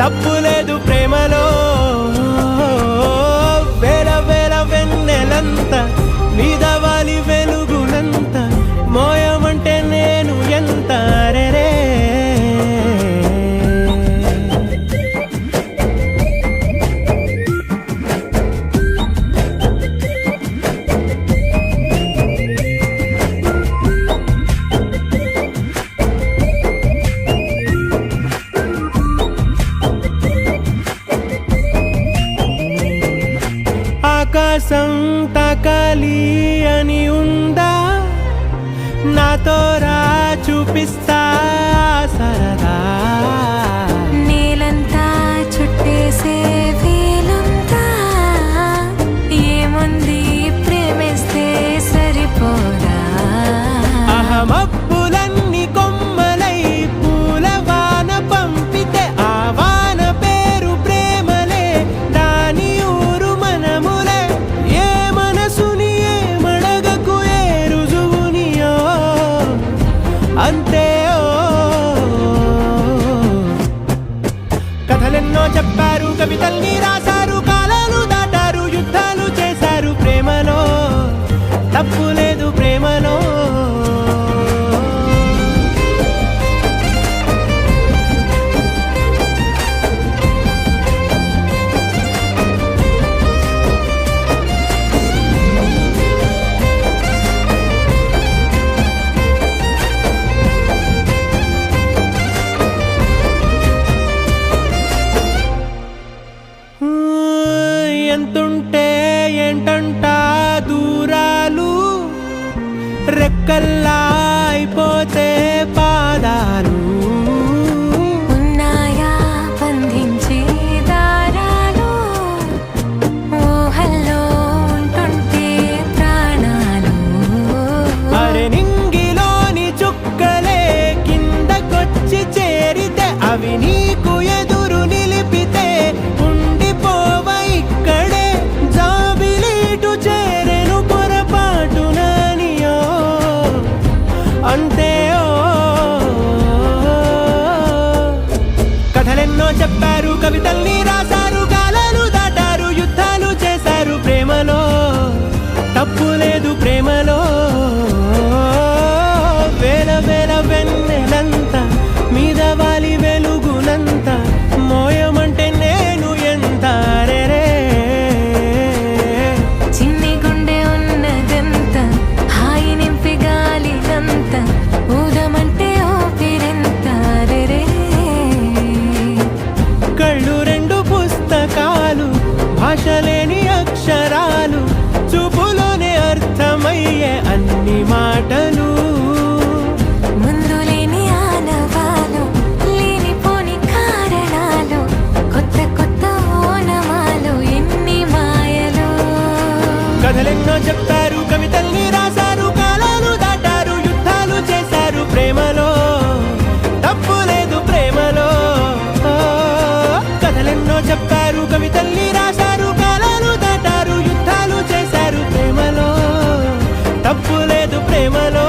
తప్పు లేదు ప్రేమలో వేల వేల వెన్నెలంత మీద వాలి వెలుగునంత మోయమంటే నేను ఎంత రే ఆకాశం తాకాలి అని ఉందా నాతో రా చూపిస్తా సరదా నేలంతా చుట్టేసే వీలుందా ఏముంది ప్రేమిస్తే సరిపోదా అహమప్పులన్నీ కొమ్మలై పూల వాన పంపితే ఆ వాన పేరు ప్రేమలే దాని ఊరు మనములే ఏ మనసుని ఏ మడగకు ఏ రుజువునియో అంతే కథలెన్నో చెప్పారు కవితల్ని రాశారు కాలాలు దాటారు యుద్ధాలు చేశారు ప్రేమలో తప్పు లేదు ప్రేమలో ఎంతుంటే ఏంటంట దూరాలు రెక్కల్లా అయిపోతే పాదాలు ఉన్నాయా బంధించే దారాలు ఊహల్లో ఉంటుంటే ప్రాణాలు అరే నింగిలోని చుక్కలే కిందకొచ్చి చేరితే అవి నీకు ఎదురు నిలిపితే ఉండిపోవ ఇక్కడే జాబిలీటు చేరెను పొరపాటు నానియో అంతే కథలెన్నో చెప్పారు కవితల్ని రాశారు కాలాలు దాటారు యుద్ధాలు చేశారు ప్రేమలో తప్పు లేదు ప్రేమలో వేల వేల వెన్నెలంత మీద వాలి వెలుగునంత మోయమంటే నేను ఎంత రే చిన్ని గుండె ఉన్నదంత హాయి నింపి గాలినంత ఊదమంటే ఊపిరెంత రే కళ్ళు రెండు పుస్తకాలు భాష లేని అక్షరాలు చూపులోనే అర్థమయ్యే అన్ని మాటలు ముందు లేని ఆనవాలు లేనిపోని కారణాలు కొత్త కొత్త ఓనమాలు ఎన్ని మాయలు కథలెన్నో చెప్పారు కవితల్ని రాశారు కాలాలు దాటారు యుద్ధాలు చేశారు ప్రేమలో తప్పు లేదు ప్రేమలో కథలెన్నో చెప్పారు కవితల్ని రాశారు కాలాలు దాటారు యుద్ధాలు చేశారు ప్రేమలో తప్పు లేదు ప్రేమలో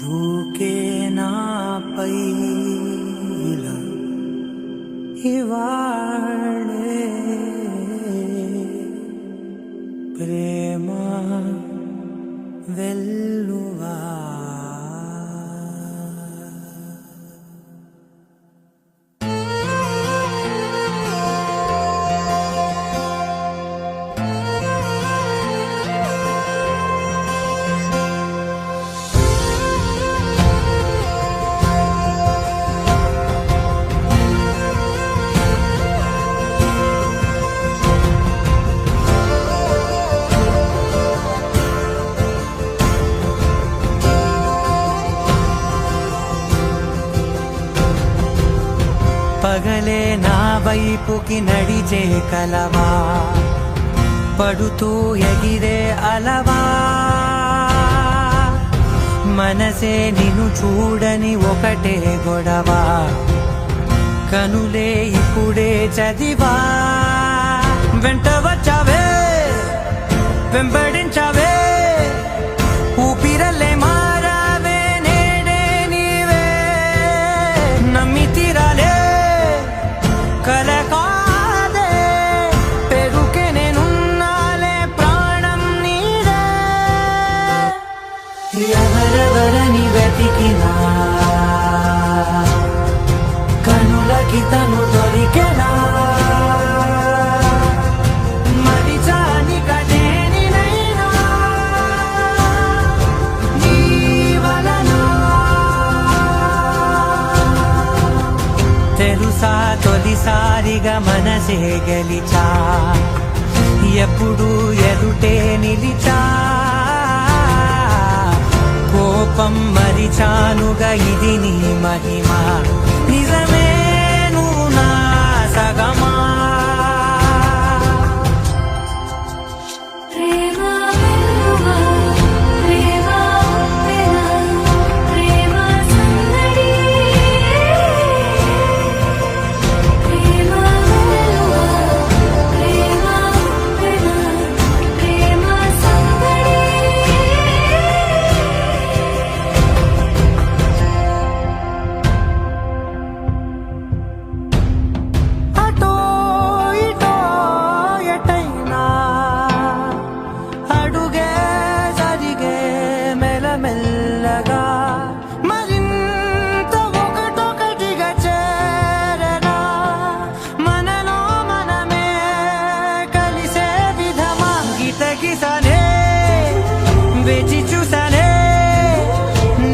దూకే నాపై ఇలా ఇవాళే ప్రేమ వెల్లువా పగలే నా వైపుకి నడిచే కలవా పడుతూ ఎగిరే అలవా మనసే నిన్ను చూడని ఒకటే గొడవ, కనులే ఇప్పుడే చదివా. వెంట వచ్చావే, వెంబడించావే, ఊపిరల్లే మారావే, నేడే నీవే. నమ్మి తీరాలే కల కాదే, పెరుకే నేనున్నాలే, ప్రాణం నీదే. ఎవరెవరని వెతికినా కనులకి తను దొరికెనా. మరిచాని కదేనినైనా నీ వలన. తెలుసా తొలిసారిగా మనసే గెలిచా, ఎప్పుడు ఎదుటే నిలిచా. కోపం మరిచానుగా, ఇది నీ మహిమ. నిజమే నువ్వు నా సగమా. ప్రేమ వెలుగా, ప్రేమ ఉప్పెన, ప్రేమ సందడి. ప్రేమ వెలుగా, ప్రేమ ఉప్పెన, ప్రేమ సందడి. అటో ఇటో ఎటైనా అడుగే జరిగే మెల్లమెల్లగా, మరింత ఒకటొకటిగా చేరనా. మనలో మనమే కలిసే విధమా. గితగిసనే వేచి చూసానే,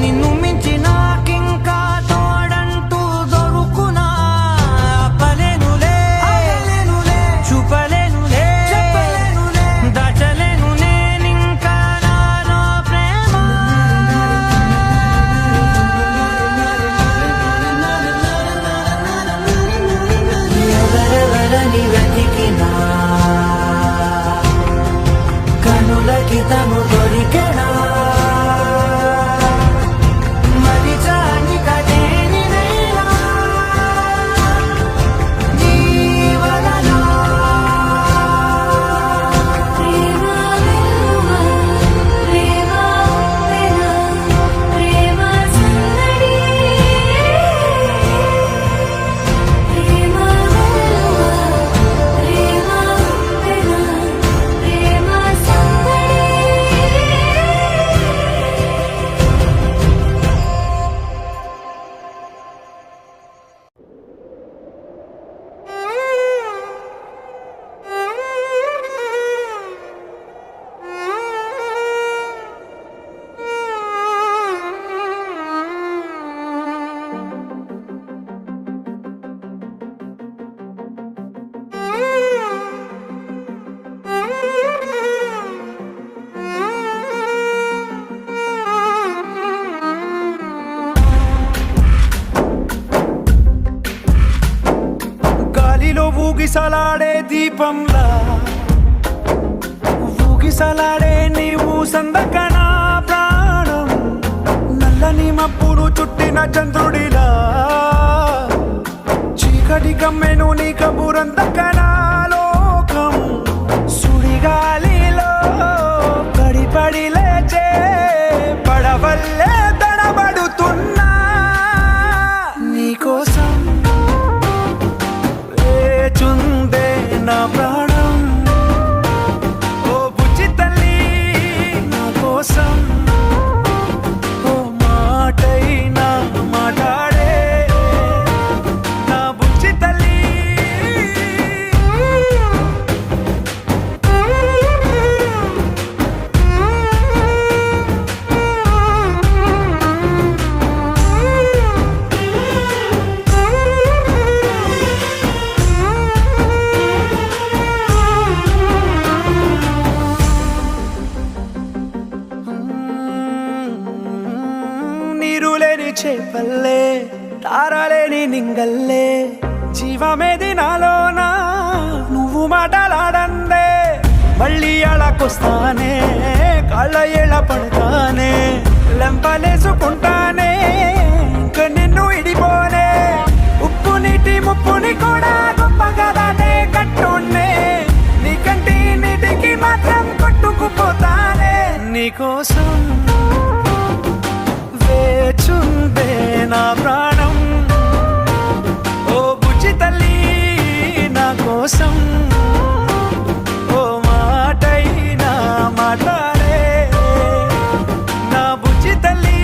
నిన్ను మించి నాకింకా తోడంటూ దొరుకునా. ఆపలేనులే, చూపలేనులే, దాచలేను నేనింకా నాలో ప్రేమ. ఎవరెవరని వెతికినా కనులకి తను దొరికెనా. మరిచాని కదేనినైనా నీ వలన. ప్రేమ వెలుగా, ప్రేమ ఉప్పెన, ప్రేమ సందడి. ప్రేమ వెలుగా, ప్రేమ ఉప్పెన, ప్రేమ సందడి. గాలిలో ఊగిసలాడే దీపంలా, ఊగిసలాడే నీవు సందకనా ప్రాణం. నల్లని మబ్బులు చుట్టిన చంద్రుడిలా, చీకటి కమ్మెను నీ కబురందకనా లోకం. సుడిగాలిలో పడి లేచే పడవల్లే తడబడుతున్నా. నీకోసం వేచుందే నా ప్రాణం. ఓ బుజ్జి తల్లి నా కోసం, ఓ మాటైనా మాట్లాడే నా బుజ్జి తల్లి. నీరులేని చేపల్లే, తారలేని నింగల్లే, జీవమేది నాలోనా నువ్వు మాటలాడందే. మళ్ళీ అళకొస్తానే, కాళ్ళ ఎళ పడతానే, లెంపలేసుకుంటానే ఇంక నిన్ను ఇడిపోనే ఉప్పు నీటి ముప్పుని కూడా గొప్పగా దాటే కట్టున్నే నీ కంటి నీటికి మాత్రం కొట్టుకుపోతానే నీకోసం వేచుందే నా ప్రాణం ఓ బుజ్జి తల్లి నా కోసం ఓ మాటైనా మాట్లాడే నా బుజ్జి తల్లి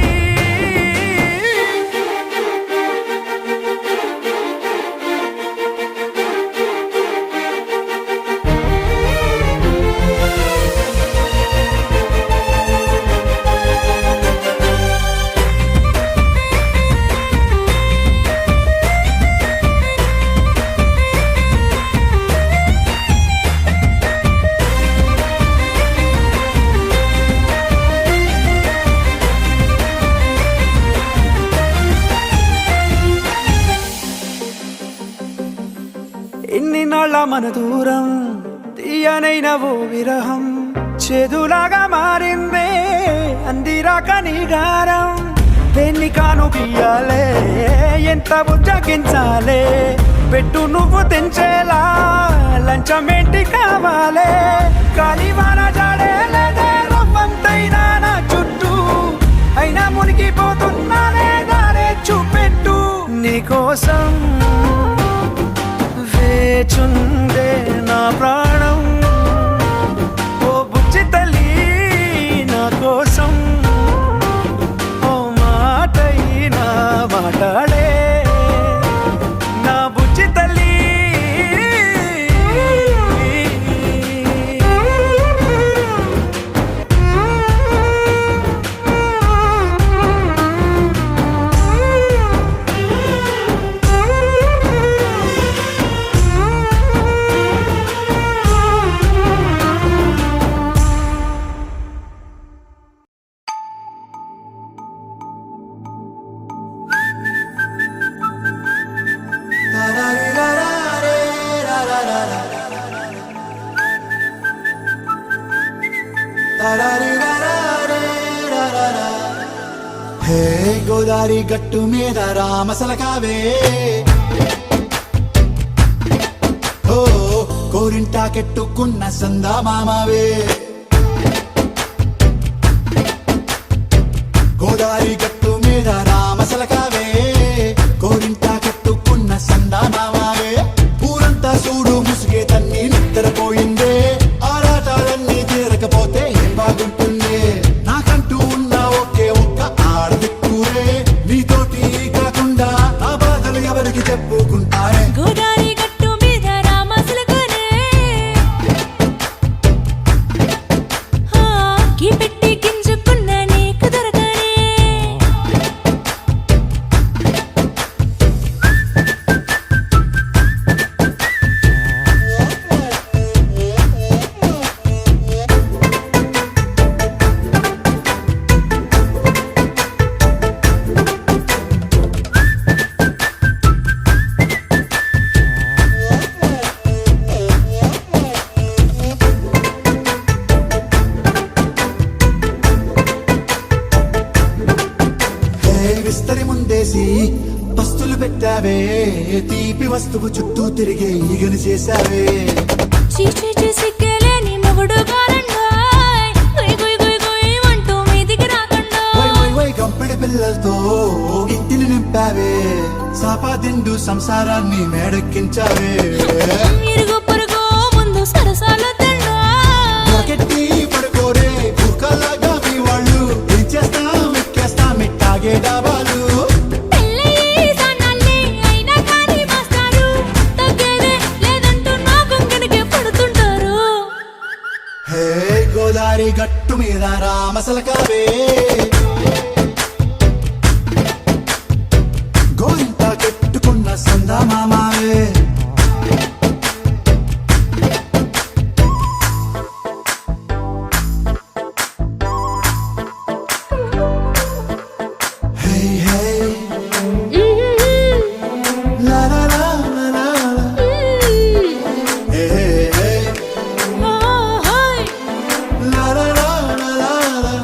ఇన్ని నాళ్ళ మన దూరం తీయనైన ఓ విరహం చేదులాగా మారిందే అందిరాక నీ గారం దేన్ని కాను గీయాలే ఎంత బుజ్జగించాలే పెట్టు నువ్వు తెంచేలా లంచమేంటి కావాలే కాలివాన జాడేలేదే రవ్వంతైనా నా చుట్టూ అయినా మునిగిపోతున్నానే దారే చూపెట్టు నీకోసం వేచుందే నా ప్రాణం ఓ బుజ్జి తల్లి నా కోసం ఓ మాటైనా మాట్లాడే నా బుజ్జి తల్లి హే గోదారి గట్టు మీద రామసలకావే ఓ కోరింటా కెట్టుకున్న సందా మామావే గోదారి గట్టు మీద రామసలకావే కోరింటా కెట్టుకున్న సందా మామావే ఊరంతా చూడు ముసుగే తన్ని నిద్రపోయిందే ఆరాటాలన్నీ తీరకపోతే ఏం బాగుంటుంది నాకంటూ ఉన్న ఒకే ఒక్క ఆడదిక్కురే నీతోటి కాకుండా నా బాధలు ఎవరికి చెప్పుకుంటారే గోదారి గట్టు మీద రామసలకనే కీ పెట్టి గింజుకున్న నీకు దొరకనే విస్తరి ముందేసి పస్తులు పెట్టావే తీపి వస్తువు చుట్టూ తిరిగే ఈగను చేశావే చీచీ సిగ్గలేని మొగుడు గారండాయ్ గుయ్ గుయ్ గుయ్ గుయ్ అంటూ మీదికి రాకుండా వై వై వై గంపెడి పిల్లలతో ఇంటిని నింపావే సాపాదిండు సంసారాన్ని మేడెక్కించావే ఇరుగు పొరుగు ముందు సరసాల తండా నాకెట్టి పడుకోరే కుక్కలాగా మీ వాళ్ళు ఏం చేస్తాం ఎక్కేస్తాం ఇట్టాగే డాబాలు పెళ్ళయి సన్నాల్ని అయినా కానీ మాస్టారు తగ్గేదే లేదంటూ నా కొంగడికే పడుతుంటారు హే గోదారి గట్టు మీద రామసలకావే గోరింటా కెట్టుకున్న సందా మామావే హే హే లా లా లా లా లా లా. హే హే హే లా లా లా లా లా లా.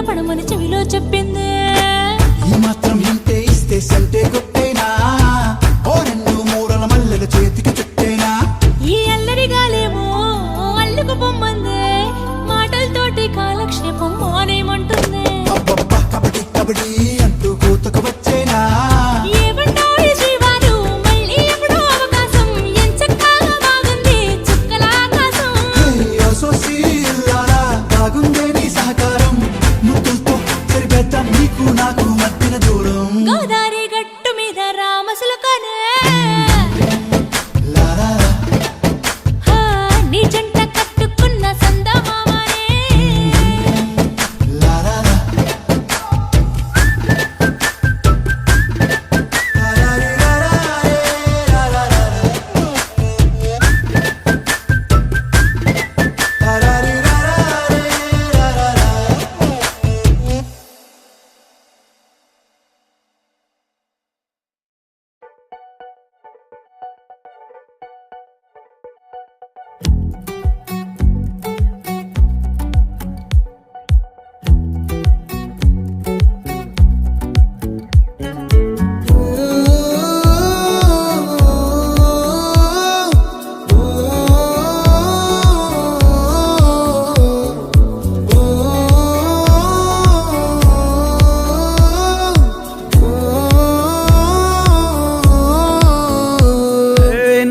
పడమని చెవిలో చెప్పింది. ఈ మాత్రం ఇంటే ఇస్తే సంటే కొట్టేనా, ఓ రెండు మూరల మల్లెల చేతికి చుట్టేనా. ఈ అల్లరిగాలేమో అల్లుకు పొమ్మంది, మాటలతోటి కాలక్షేపం మానేమంటుంది. అబ్బబ్బా కబడ్డీ కబడ్డీ అంటూ కూతకు వచ్చేనా. ఏమంటావు జీవాలు, మళ్ళీ ఎప్పుడో అవకాశం, ఎంచక్కా బాగుంది చుక్కల ఆకాశం. సోసీలారా బాగుందే నీ సహకారం, ముద్దులతో సరిపెద్దాం నీకు నాకు మధ్యన దూరం. గోదారి గట్టు మీద రామసులకనే లారారా నీ జంట కట్టుకున్న సందమామనే. లారారా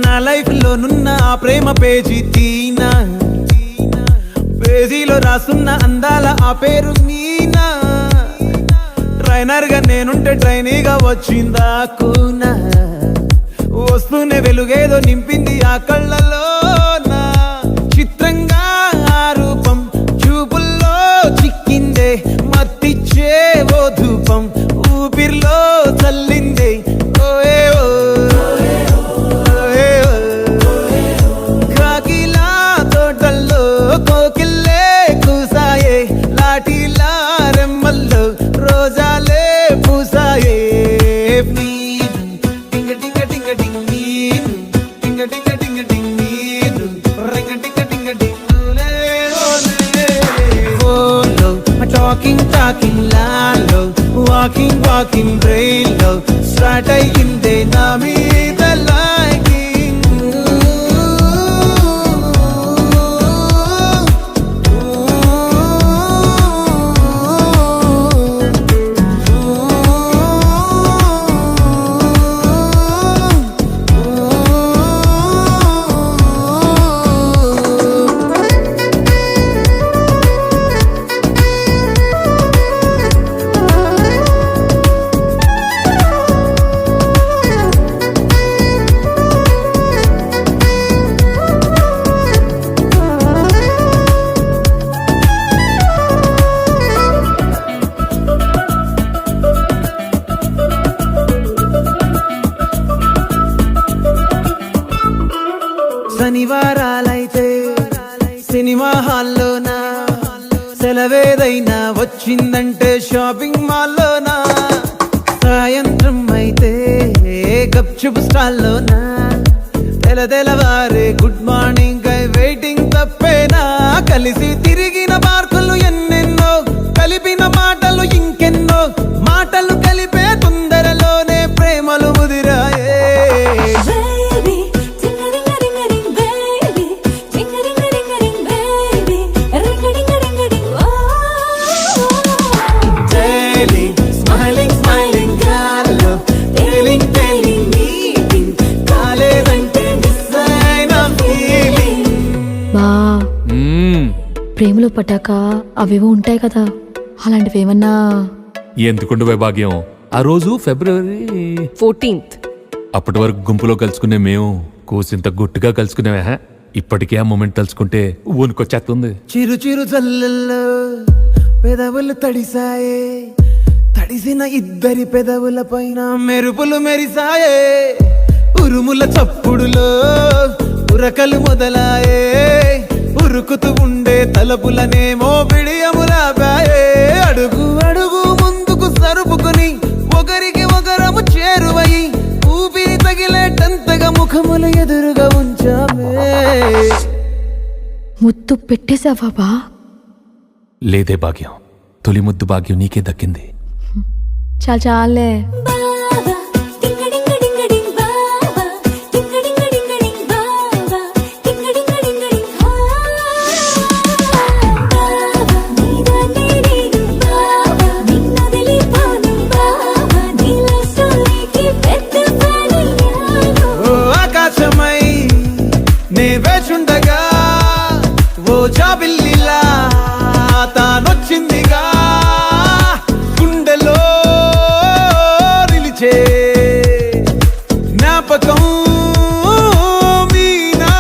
నా లైఫ్ లో నున్న ఆ ప్రేమ పేజీ తీనా, పేజీలో రాసున్న అందాల ఆ పేరు మీనా. ట్రైనర్ గా నేనుంటే ట్రైనీగా వచ్చిందా కూనా, వస్తూనే వెలుగేదో నింపింది ఆ కళ్ళలో. చిత్రంగా ఆ రూపం చూపుల్లో చిక్కిందే, మత్తిచ్చే ఓ ధూపం ఊపిరిలో చల్లిందే. ఓయే ఓ కాకిలా తోటల్లో కోకిల్లే కూసాయే, లాఠీలా రెమ్మల్లో రోజాలే పూసాయే. టింగ టింగ టింగ టింగ్ నీరు, టింగ టింగ టింగ టింగ్ నీరు, రింగ టింగ టింగ టింగ్ ఓలే ఓలే. ఓలో టాకింగ్ టాకింగ్ లాలో, వాకింగ్ వాకింగ్ బ్రెయిన్ లో స్టార్ట్ అయ్యిందే నా మీద లైకింగ్. శనివారాలైతే సినిమా హాల్లోనా, సెలవేదైనా వచ్చిందంటే షాపింగ్ మాల్లోనా, సాయంత్రం అయితే గప్చుప్ స్టాల్లోనా, తెలవారే గుడ్ మార్నింగ్ ఐ వెయిటింగ్ తప్పేనా. కలిసి తిరిగిన పార్కులు ఎన్నెన్నో, కలిపిన మాటలు ఇంకెన్నో, మాటలు కలిపే తొందరలోనే ప్రేమలు ముదిరాయే. ప్రేమలో పడ్డాక అవేవో ఉంటాయి కదా, అలాంటివి ఏమన్నా? ఎందుకుండు వైభాగ్యం, ఆ రోజు ఫిబ్రవరి 14th. అప్పటి వరకు గుంపులో కలుసుకునే మేము కూసింత గుట్టుగా కలుసుకునేవా. ఇప్పటికే ఆ మూమెంట్ తలుచుకుంటే ఊనుకొచ్చేస్తుంది. చిరు చిరు జల్లల్లో పెదవులు తడిసాయే, తడిసిన ఇద్దరి పెదవుల పైన మెరుపులు మెరిసాయే. ఉరుముల చప్పుడులో ఉరకలు మొదలాయే, ఉరుకుతూ ఉండే తలపులనేమో బిడియములాపాయే. అడుగు అడుగు ముందుకు సరుపుకుని ఒకరికి ఒకరము చేరువై, ఊపిరి తగిలేటంతగా ముఖములు ఎదురుగా ఉంచామే. ముద్దు పెట్టేశావా బా? లేదే భాగ్యం, తొలి ముద్దు భాగ్యం నీకే దక్కింది. చాలా చాలే. బావా టింగడింగ డింగడింగ్ బావా టింగడింగ డింగడింగ్ బావా టింగడింగ డింగడింగ్ బావా నీదానే నేను బావా నిన్నొదిలిపోను బావా నీల స్టోరీకి పెద్ద ఫ్యానయ్యాను. ఓ ఆకాశమై నే వేచుండగా ఓ జాబిల్లిలా తానొచ్చిందిగా గుండెలో నిలిచే జ్ఞాపకం మీనా.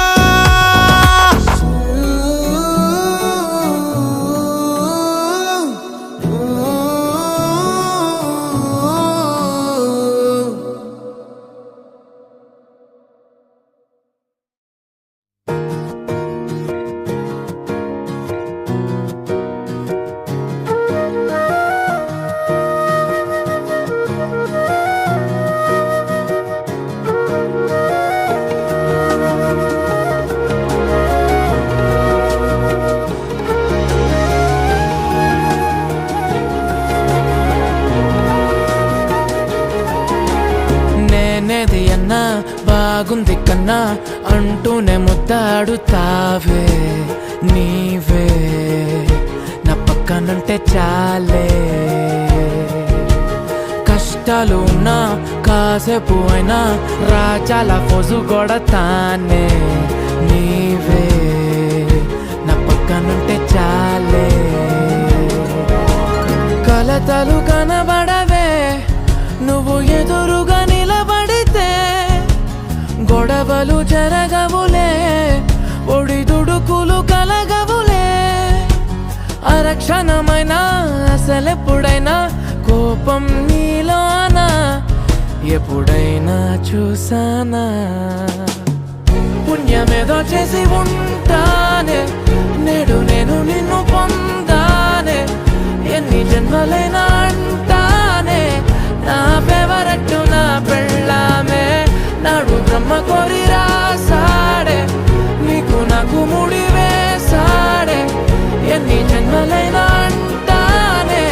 నేనేది అన్నా బాగుంది కన్నా అంటూనే ముద్దాడుతావే నీవే నా పక్కనుంటే చాలే. కష్టాలు ఉన్నా కాసేపు అయినా రాజాల ఫోజు కొడతానే నీవే నా పక్కనుంటే చాలే. కలతలు కనబడవే నువ్వు ఎదురుగా నిలబడితే, గొడవలు జరగవులే ఒడిదుడుకులు కలగవులే. అరక్షణమైనా అసలెప్పుడైనా కోపం నీలోనా ఎప్పుడైనా చూసానా. పుణ్యమేదో చేసి ఉంటానే నేడు నేను నిన్ను పొందానే. ఎన్ని జన్మలైనా అంటానే నా ఫేవరెట్టు నా పెళ్ళామే. నాడు బ్రహ్మ కోరి రాసాడే నీకు నాకు ముడి వేసాడే. ఎన్ని జన్మలైనా అంటానే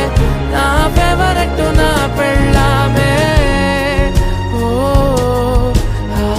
నా ఫేవరెట్టు నా పెళ్ళామే. ఓ ఆ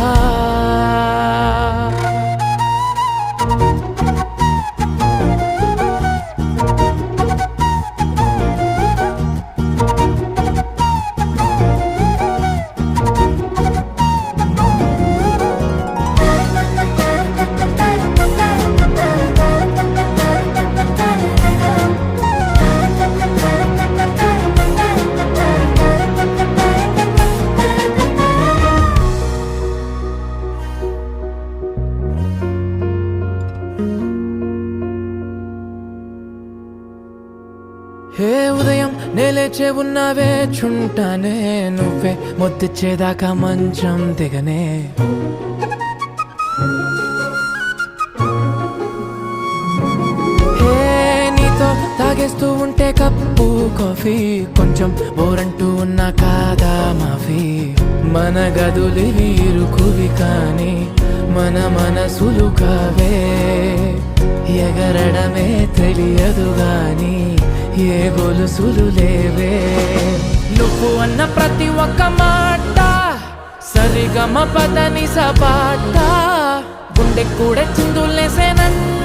హే ఉదయం నేలేచే ఉన్నావే చుంటానే నువ్వే ముద్దిచ్చేదాకా మంచం దిగనే. హే నీతో తాగేస్తూ ఉంటే కప్పు కాఫీ కొంచెం బోరంటూ ఉన్నా కాదా మాఫీ. మన గదులివి ఇరుకువి కానీ మన మనసులు కావే. ఎగరడమే తెలియదు గాని ఏ గొలుసులు లేవే. నువ్వు అన్న ప్రతి ఒక్క మాట సరిగమ పదని సపాట గుండె కూడా చిందులేసేనన్న